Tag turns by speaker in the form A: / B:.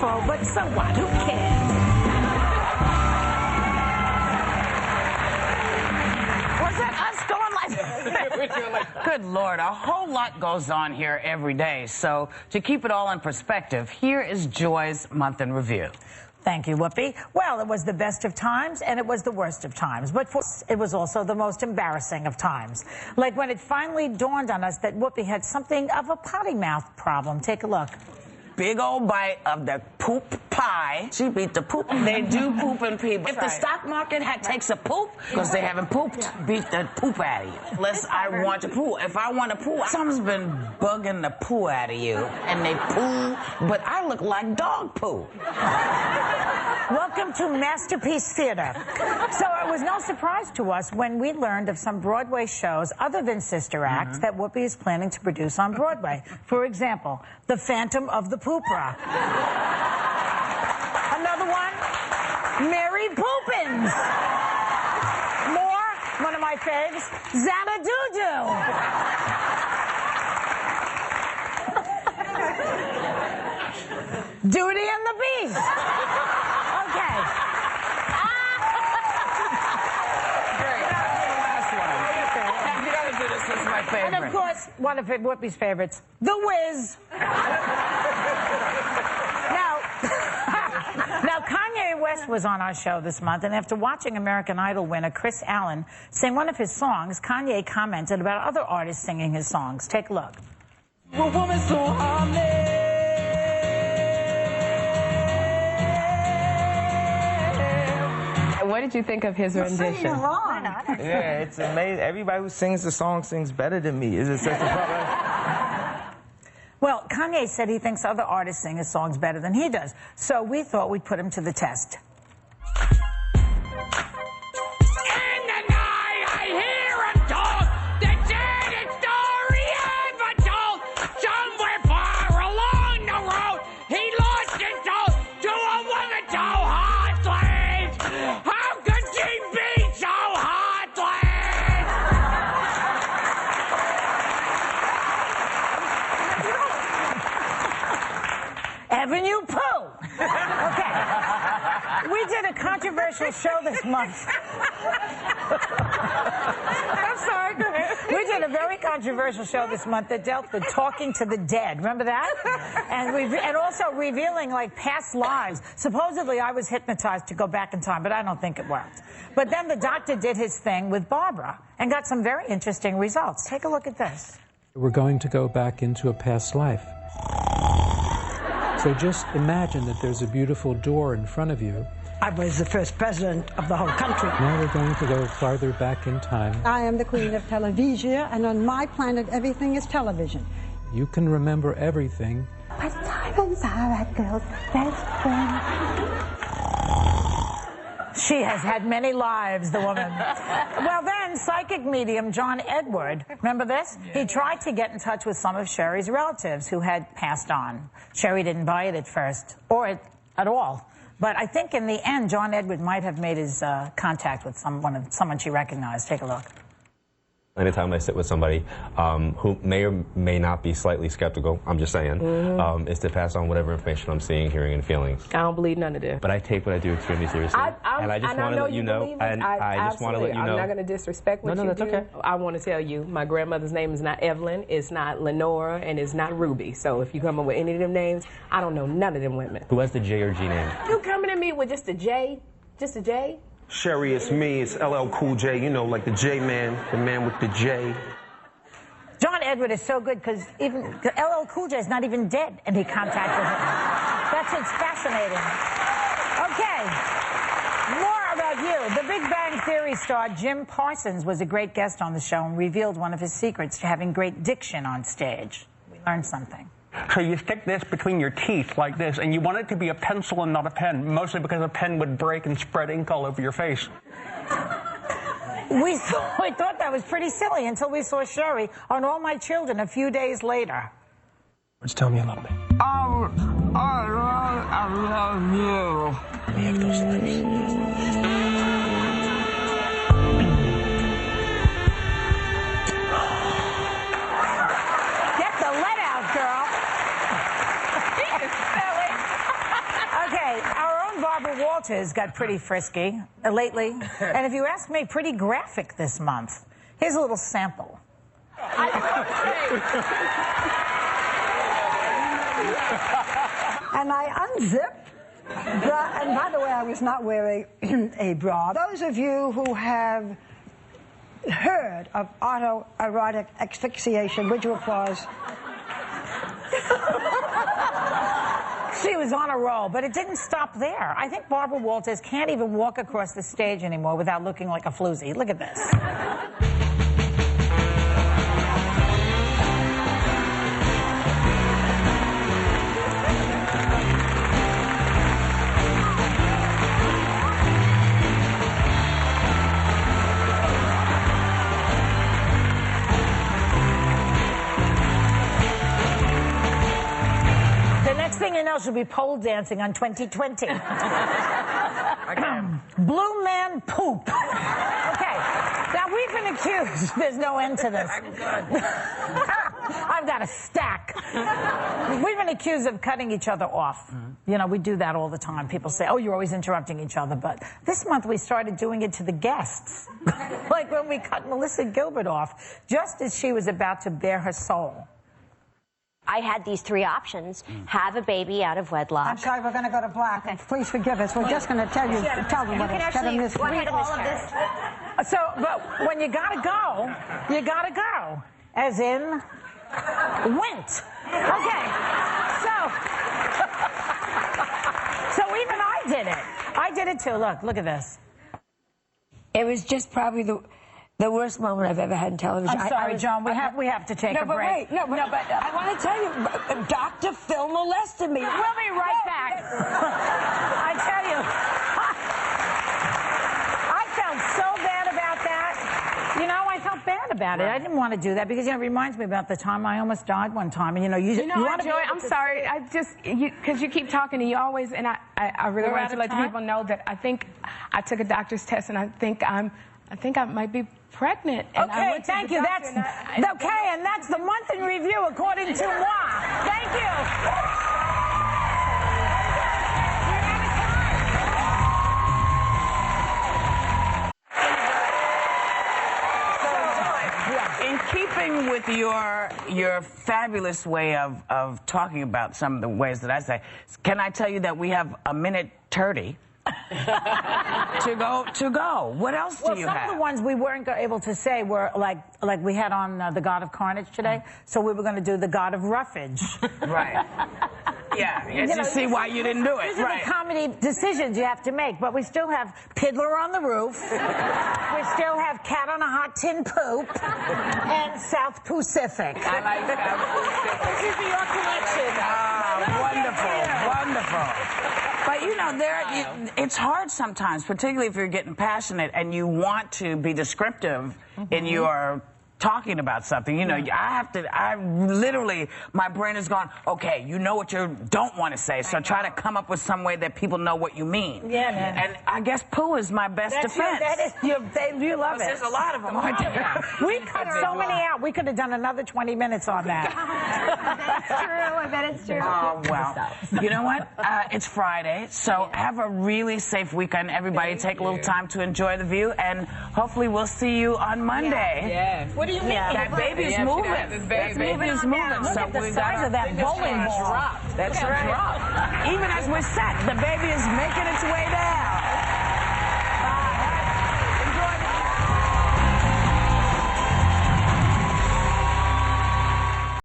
A: control, but so what? Who cares? Was that us going like...
B: Good Lord, a whole lot goes on here every day. So to keep it all in perspective, here is Joy's Month in Review.
A: Thank you, Whoopi. Well, it was the best of times, and it was the worst of times. But for us, it was also the most embarrassing of times. Like when it finally dawned on us that Whoopi had something of a potty mouth problem. Take a look.
B: Big old bite of the poop pie. She beat the poop. They do poop and pee. If the stock market takes a poop, because they haven't pooped, beat the poop out of you. Unless I want to poo. If I want to poo, something's been bugging the poo out of you. And they poo, but I look like dog poo.
A: Welcome to Masterpiece Theater. So it was no surprise to us when we learned of some Broadway shows other than Sister Acts that Whoopi is planning to produce on Broadway. For example, The Phantom of the Poopra. Another one, Mary Poopins. More, one of my faves, Xanadu-Doo. Duty and the Beast. Okay.
B: You gotta do this. This is my favorite.
A: And of course, one of Whoopi's favorites, The Wiz. Now, Kanye West was on our show this month, and after watching American Idol winner Chris Allen sing one of his songs, Kanye commented about other artists singing his songs. Take a look.
C: Well, woman, so harmless.
D: What did you think of his rendition?
C: Yeah, it's amazing. Everybody who sings the song sings better than me. Is it such a problem?
A: Well, Kanye said he thinks other artists sing his songs better than he does. So we thought we'd put him to the test. Avenue Pooh. Okay. We did a controversial show this month. I'm sorry, go ahead. We did a very controversial show this month that dealt with talking to the dead. Remember that? And also revealing, like, past lives. Supposedly, I was hypnotized to go back in time, but I don't think it worked. But then the doctor did his thing with Barbara and got some very interesting results. Take a look at this.
E: We're going to go back into a past life. So just imagine that there's a beautiful door in front of you.
F: I was the first president of the whole country.
E: Now we're going to go farther back in time.
F: I am the queen of Television, and on my planet, everything is television.
E: You can remember everything.
G: But diamonds are a girl's best friend.
A: She has had many lives, the woman. Well, then, psychic medium John Edward, remember this? He tried to get in touch with some of Sherry's relatives who had passed on. Sherry didn't buy it at first, or at all. But I think in the end, John Edward might have made his contact with someone she recognized. Take a look.
H: Anytime I sit with somebody who may or may not be slightly skeptical, I'm just saying, is to pass on whatever information I'm seeing, hearing, and feeling.
D: I don't believe none of this.
H: But I take what I do extremely seriously.
D: And
H: I just want to let you know. And I just want to let you know.
D: I'm not going to disrespect what you do.
H: No, that's okay.
D: I want to tell you, my grandmother's name is not Evelyn, it's not Lenora, and it's not Ruby. So if you come up with any of them names, I don't know none of them women.
H: Who has the J or G name?
D: You coming at me with just a J? Just a J?
I: Sherry, it's me. It's LL Cool J. You know, like the J-Man, the man with the J.
A: John Edward is so good because even LL Cool J is not even dead, and he contacted him. It's fascinating. Okay, more about you. The Big Bang Theory star Jim Parsons was a great guest on the show and revealed one of his secrets to having great diction on stage. We learned something.
J: So you stick this between your teeth like this, and you want it to be a pencil and not a pen, mostly because a pen would break and spread ink all over your face.
A: We thought that was pretty silly until we saw Sherry on All My Children a few days later.
J: Just tell me a little bit.
C: I love you.
J: Let me have those lips.
A: Walters got pretty frisky lately, and if you ask me, pretty graphic this month. Here's a little sample.
F: And I unzipped. And by the way, I was not wearing a bra. Those of you who have heard of autoerotic asphyxiation, would you applause?
A: She was on a roll, but it didn't stop there. I think Barbara Walters can't even walk across the stage anymore without looking like a floozy. Look at this. Thing you know, she'll be pole dancing on 2020. Blue man poop. Okay, now we've been accused. There's no end to this. I've got a stack. We've been accused of cutting each other off. You know, we do that all the time. People say, oh, you're always interrupting each other. But this month we started doing it to the guests. Like when we cut Melissa Gilbert off, just as she was about to bare her soul.
K: I had these three options. Have a baby out of wedlock.
F: I'm sorry, we're going to go to black. Okay. Please forgive us. We're just going to tell them what it's.
K: Read all of this.
A: So, but when you got to go, you got to go. As in, went. Okay. So even I did it. I did it too. Look at this.
L: It was just probably the worst moment I've ever had in television.
A: I'm sorry, Joan. We have to take a break.
L: Wait, but I want to tell you, Dr. Phil molested me.
A: We'll be right back. I tell you, I felt so bad about that. You know, I felt bad about it. I didn't want to do that because, you know, it reminds me about the time I almost died one time. And, you want to
D: Joy, I'm sorry. I just, because you keep talking and you always, and I really want to let the people know that I think I took a doctor's test and I think I might be pregnant. And
A: okay, thank you. That's okay, and that's the month in review according to moi. Thank you.
B: In keeping with your fabulous way of talking about some of the ways that I say, can I tell you that we have a minute 30? to go. What else do you have?
A: Some of the ones we weren't able to say were like we had on the God of Carnage today. So we were going to do the God of Roughage.
B: Right. Yeah. You see why you didn't do it.
A: These are the comedy decisions you have to make. But we still have Piddler on the Roof. We still have Cat on a Hot Tin Poop. And South Pacific.
B: I like South Pacific.
A: This is your collection.
B: Wonderful. But, you know, it's hard sometimes, particularly if you're getting passionate and you want to be descriptive in your talking about something. You know, I literally, my brain is going, okay, you know what you don't want to say, so try to come up with some way that people know what you mean.
A: Yeah, man.
B: And I guess poo is my best defense.
A: You love it.
B: There's a lot of them.
A: We cut so many out. We could have done another 20 minutes on that.
K: That's true. I bet it's true.
B: Oh, well. You know what? It's Friday, so have a really safe weekend. Everybody take a little time to enjoy the view, and hopefully we'll see you on Monday.
A: Yeah. What do you mean?
B: That baby is moving. That baby is moving.
A: Look at the size of that bowling ball.
B: That's right. Even as we're set, the baby is making its way